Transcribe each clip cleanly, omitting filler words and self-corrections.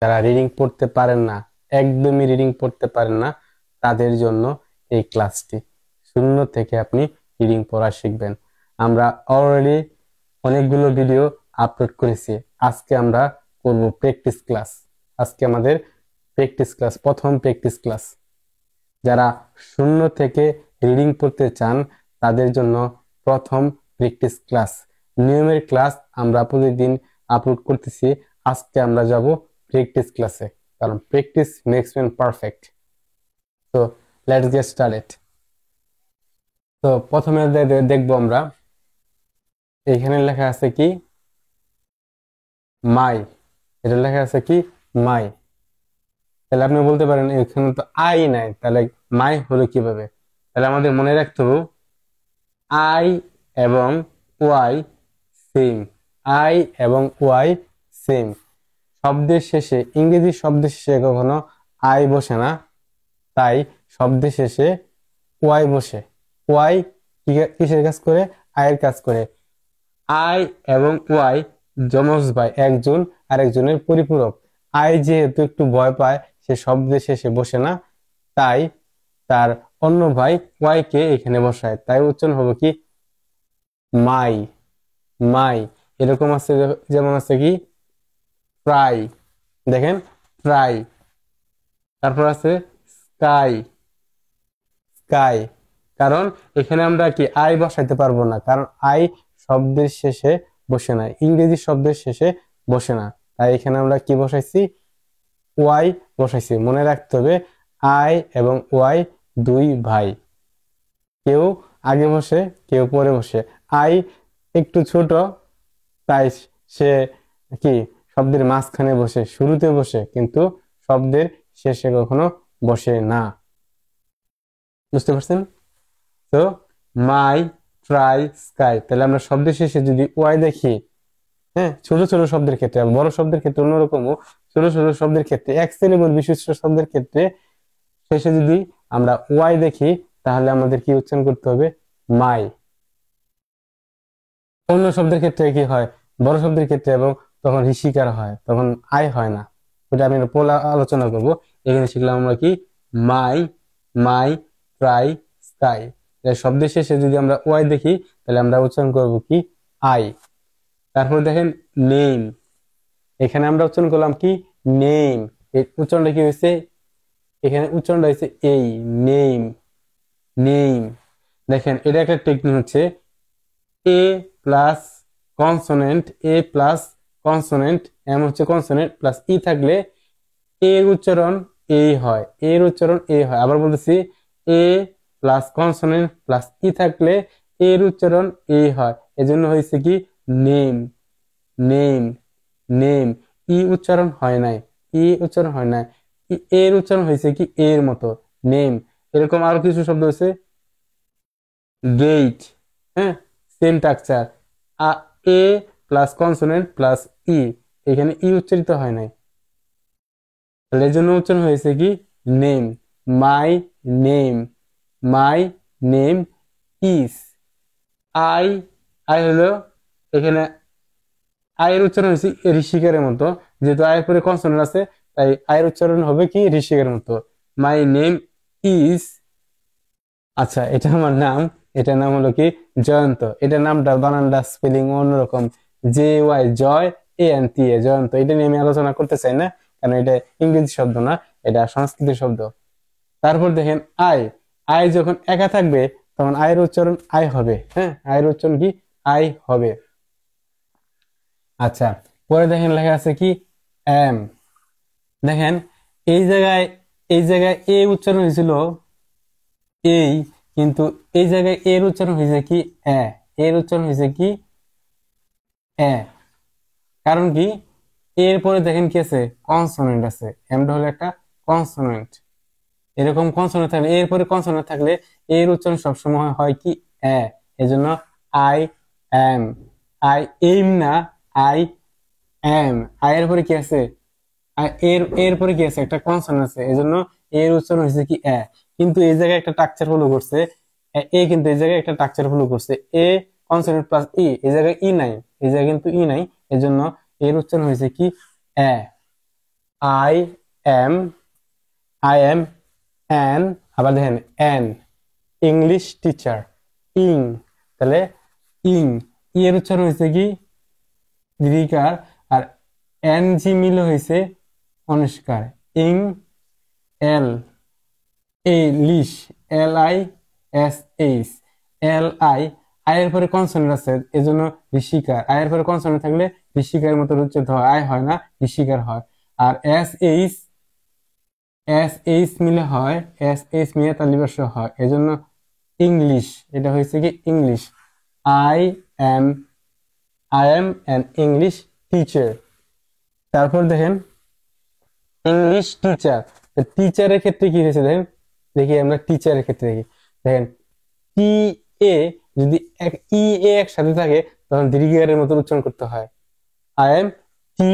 যারা রিডিং পড়তে পারেন না, একদমই রিডিং পড়তে পারেন না, তাদের জন্য এই ক্লাসটি। শূন্য থেকে আপনি রিডিং পড়া শিখবেন। আমরা অলরেডি অনেকগুলো ভিডিও আপলোড করেছি। আজকে আমরা করব প্র্যাকটিস ক্লাস। আজকে আমাদের প্র্যাকটিস ক্লাস, প্রথম প্র্যাকটিস ক্লাস। যারা শূন্য থেকে রিডিং পড়তে চান তাদের জন্য প্রথম প্র্যাকটিস ক্লাস। নিয়মের ক্লাস আমরা প্রতিদিন আপলোড করতেছি। আজকে আমরা যাব প্র্যাকটিস ক্লাসে, কারণ প্র্যাকটিস মেক্স ম্যান পারফেক্ট। তো লেটস গেট স্টার্টেড। তো প্রথমে দেখবো আমরা, এখানে লেখা আছে কি মাই, এটা লেখা আছে কি মাই। তাহলে আপনি বলতে পারেন এখানে তো আই নাই, তাহলে মাই হলো কিভাবে? তাহলে আমাদের মনে রাখতে হবে আই এবং ওয়াই সেম, আই এবং ওয়াই সেম। শব্দের শেষে, ইংরেজি শব্দের শেষে কখনো আই বসে না, তাই শব্দের শেষে ওয়াই বসে। ওয়াই কিসের কাজ করে? আয়ের কাজ করে। আই এবং ওয়াই যমজ ভাই, একজন আরেকজনের পরিপূরক। আই যেহেতু একটু ভয় পায়, সে শব্দের শেষে বসে না, তাই তার অন্য ভাই ওয়াই কে এখানে বসায়। তাই উচ্চারণ হবে কি মাই, মাই। এরকম আছে, যেমন আছে কি ট্রাই, দেখেন ট্রাই। তারপর আছে স্কাই, স্কাই। কারণ এখানে আমরা কি আই বসাইতে পারবো না, কারণ আই শব্দের শেষে বসে না, ইংরেজি শব্দের শেষে বসে না। তাই এখানে আমরা কি বসাইছি? ওয়াই বসাইছি। মনে রাখতে হবে আই এবং ওয়াই দুই ভাই, কেউ আগে বসে কেউ পরে বসে। আই একটু ছোট, তাই সে কি শব্দের মাঝখানে বসে, শুরুতে বসে, কিন্তু শব্দের শেষে কখনো বসে না। বুঝতে পারছেন? তো মাই, ট্রাই, স্কাই। তাহলে আমরা শব্দের শেষে যদি ওয়াই দেখি, হ্যাঁ, ছোট ছোট শব্দের ক্ষেত্রে, বড় শব্দের ক্ষেত্রে অন্যরকম, ছোট ছোট শব্দের ক্ষেত্রে, এক সিলেবল বিশিষ্ট শব্দের ক্ষেত্রে শেষে যদি আমরা ওয়াই দেখি, তাহলে আমাদের কি উচ্চারণ করতে হবে? মাই। অন্য শব্দের ক্ষেত্রে কি হয়? বড় শব্দের ক্ষেত্রে এবং তখন ঋষিকার হয়, তখন আই হয় না। ওটা আমি পরে আলোচনা করব। এখানে শিখলাম আমরা কি মাই, মাই, ট্রাই, স্কাই। শব্দের শেষে যদি আমরা ওয়াই দেখি, তাহলে আমরা উচ্চারণ করব কি আই। তারপর দেখেন নেম, এখানে আমরা উচ্চারণ করলাম কি নেম। এই উচ্চারণটা কি হয়েছে? এখানে উচ্চারণটা হয়েছে এই নেম, নেম। দেখেন এটা একটা টেকনিক হচ্ছে এ প্লাস কনসোনেন্ট, এ প্লাস কনসোনেন্ট, এম হচ্ছে কনসোনেন্ট, প্লাস ই থাকলে এর উচ্চারণ এই হয়, এর উচ্চারণ এ হয়। আবার বলতেছি এ প্লাস কনসোনেন্ট প্লাস ই থাকলে এর উচ্চারণ এ হয়। এজন্য হয়েছে কি নেম, নেম, নেম। ই উচ্চারণ হয় নাই, ই উচ্চারণ হয় নাই, এর উচ্চারণ হয়েছে কি এর মতো, নেম। এরকম আরো কিছু শব্দ আছে, গেট, হ্যাঁ, সেম স্ট্রাকচার। এ প্লাস কনসোনেন্ট প্লাস ই, এখানে ই উচ্চারিত হয় নাই, তাহলে এর জন্য উচ্চারণ হয়েছে কি name. My name, my name is. I, I হলো এখানে আয়ের উচ্চারণ হয়েছে ঋষিকের মতো, যেহেতু আয়ের পরে কনসোনেন্ট আছে, তাই আয়ের উচ্চারণ হবে কি ঋষিকের মতো, মাই নেম ইজ। আচ্ছা, এটা আমার নাম, এটার নাম হলো কি জয়ন্ত। এটা নামটা বানানটা স্পেলিং অন্যরকম, J Y, Joy, A N T A, Jayanta. এটা নিয়ে আমি আলোচনা করতে চাই না, কারণ এটা ইংরেজি শব্দ না, এটা সংস্কৃত শব্দ। তারপর দেখেন আই, আই যখন একা থাকবে তখন আয়ের উচ্চারণ আই হবে, হ্যাঁ, আয়ের উচ্চারণ কি আই হবে। আচ্ছা, পরে দেখেন লেখা আছে কি এম। দেখেন এই জায়গায়, এই জায়গায় এ উচ্চারণ হয়েছিল এই, কিন্তু এই জায়গায় এর উচ্চারণ হয়েছে কি এ, এর উচ্চারণ হয়েছে কি এ। কারণ কি এরপরে দেখেন কি আছে, কনসোনেন্ট আছে, এমটা হলো একটা কনসোনেন্ট। এরকম কনসোনেন্ট থাকলে, এরপরে কনসোনেন্ট থাকলে এর উচ্চারণ সবসময় হয় কি এ। এজন্য আই এম, আই এম না, আই এম। আই এর পরে কি আছে? এরপরে কি আছে? একটা কনসোনেন্ট আছে, এজন্য এর উচ্চারণ হয়েছে কি এ। কিন্তু এই জায়গায় একটা টাকচার ফলো করছে এ, কিন্তু এই জায়গায় একটা টাকচার ফলো করছে এ কনসোনেন্ট প্লাস ই, এই জায়গায় ই নাই, এই জায়গায় কিন্তু ই নাই, এজন্য এর উচ্চারণ হয়েছে কি এ। আই এম অ্যান, আবার দেখেন অ্যান ইংলিশ টিচার, ইং, তাহলে ইং, এর উচ্চারণ হয়েছে কি দীর্ঘিকার, আর এন জি মিল হয়েছে অনুষ্কার, ইং এল এ লিশ, L I S H, L I, আয়ের পরে কনসোনেন্ট আছে এজন্য ঋষিকার, আয়ের পরে কনসোনেন্ট থাকলে ঋষিকারের মতো উচ্চারিত হয়, আয় হয় না ঋষিকার হয়। আর এস এইচ মিলে হয়, এস এইচ মিলে তালিবাস্য হয়, এজন্য ইংলিশ, এটা হয়েছে কি English. I am an English teacher. তারপর দেখেন ইংলিশ টিচার, টিচারের ক্ষেত্রে কি হয়েছে দেখেন, দেখি আমরা টিচারের ক্ষেত্রে দেখি, দেখেন টি এ যদি ই এ একসাথে থাকে তখন দীর্ঘিকারের মতো উচ্চারণ করতে হয়। আই এম টি,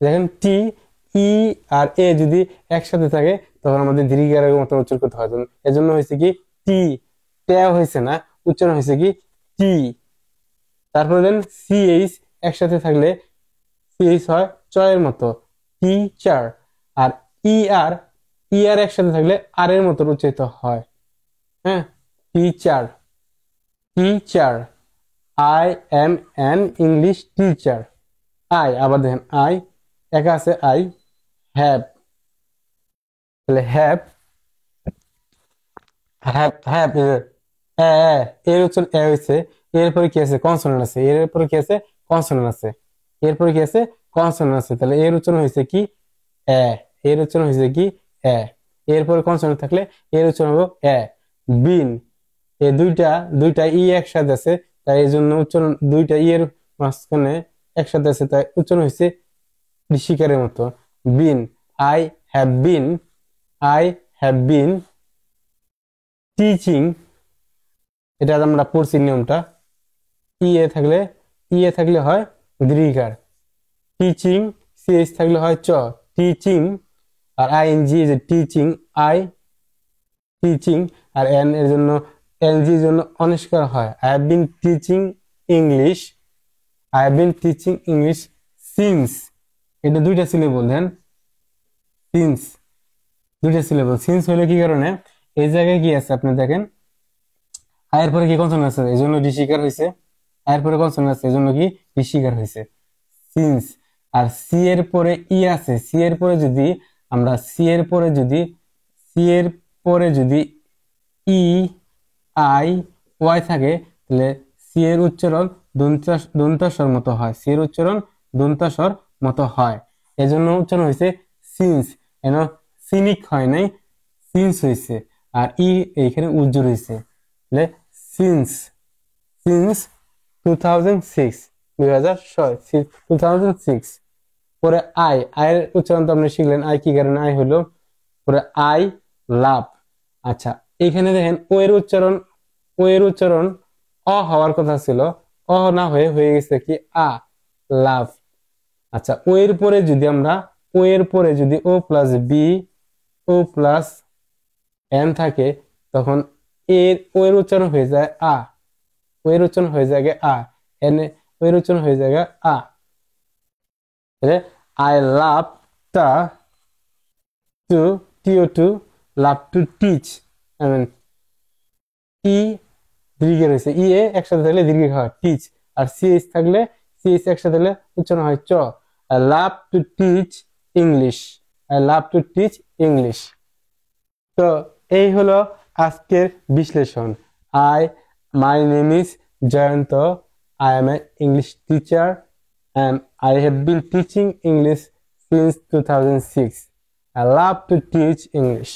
দেখেন টি ই আর এ যদি একসাথে থাকে তখন আমাদের দীর্ঘিকারের মতো উচ্চারণ করতে হয়, এজন্য হয়েছে কি টি, ট্যাও হয়েছে না, উচ্চারণ হয়েছে কি টি। তারপর দেন সিএইচ একসাথে থাকলে সিএইচ হয় চয়ের মতো, টিচার। আর ই আর একসাথে থাকলে আর এর মতো উচ্চারিত হয়, হ্যাঁ, teacher, teacher. I am an English teacher. I, আবার দেখেন আই একা আছে, আই হ্যাভ, তাহলে হ্যাভ, হ্যাভ এর উচ্চারণ এ হয়েছে, এরপরে কি আছে কনসোনেন্ট আছে, এরপরে কি আছে কনসোনেন্ট আছে, এরপরে কি আছে কনসোনেন্ট আছে, তাহলে এর উচ্চারণ হয়েছে কি এ, এর উচ্চারণ হয়েছে কি এ, এরপরে কনসোনেন্ট থাকলে এর উচ্চারণ হবে এ। বিন, এই দুইটা ই একসাথে আছে, তাই এই জন্য উচ্চারণ দুইটা ই এর মাঝখানে একসাথে আছে, তাই উচ্চারণ হয়েছে ঋষিকারের মতো, been. I have been, I have been teaching, এটা আমরা পড়ছি নিয়মটা, ই এ থাকলে হয় দীর্ঘিকার, টিচিং, সিএইচ থাকলে হয় চ, টিচিং। আর আইএনজি যে টিচিং, আই টিচিং, আর এন এর জন্য এলজির জন্য অনিষ্কার হয়, I have been teaching English, I have been teaching English since, এটা দুইটা সিলেবল দেন, সিন্স দুইটা সিলেবল, সিন্স হলে কি কারণে এই জায়গায় কি আছে আপনি দেখেন, আয়ের পরে কি কনসোনেন্ট আছে এই জন্য ঋষিকার হয়েছে, আয়ের পরে কনসোনেন্ট আছে এই জন্য কি ঋষিকার হয়েছে, সিন্স। আর সি এর পরে ই আছে, সি এর পরে যদি আমরা সি এর পরে যদি ই আই ওয়াই থাকে তাহলে সি এর উচ্চারণ দন্তাস্বর মতো হয়, সি এর উচ্চারণ দন্তাস্বর মতো হয়, এজন্য উচ্চারণ হয়েছে সিন্স, এন সিনিক হয় নাই, সিন্স হয়েছে। আর ই এইখানে উজ্জ্বল হয়েছে, তাহলে সিন্স, সিন্স 2006, 2006। পরে আয়ের উচ্চারণ তো আপনি শিখলেন, আই কি কারণে আই হলো, পরে আই লাভ। আচ্ছা এখানে দেখেন ও এর উচ্চারণ অ হওয়ার কথা ছিল, অ না হয়ে গেছে কি আ, লাভ। আচ্ছা ও এর পরে যদি ও প্লাস বি, ও প্লাস এন থাকে তখন ও এর উচ্চারণ হয়ে যায় আ, ও এর উচ্চারণ হয়ে যায় আ, এন ও এর উচ্চারণ হয়ে যায় আ। আই লাভ টা to, to love to teach, E দীর্ঘের হয়েছে, ই এ একসাথে থাকলে দীর্ঘ হয় টিচ, আর সিএইচ থাকলে সিএইচ একসাথে থাকলে উচ্চারণ হয় চ। I love to teach English, I love to teach English. তো এই হলো আজকের বিশ্লেষণ। My name is Jayanta, I am a English teacher and I have been teaching English since 2006. I love to teach English.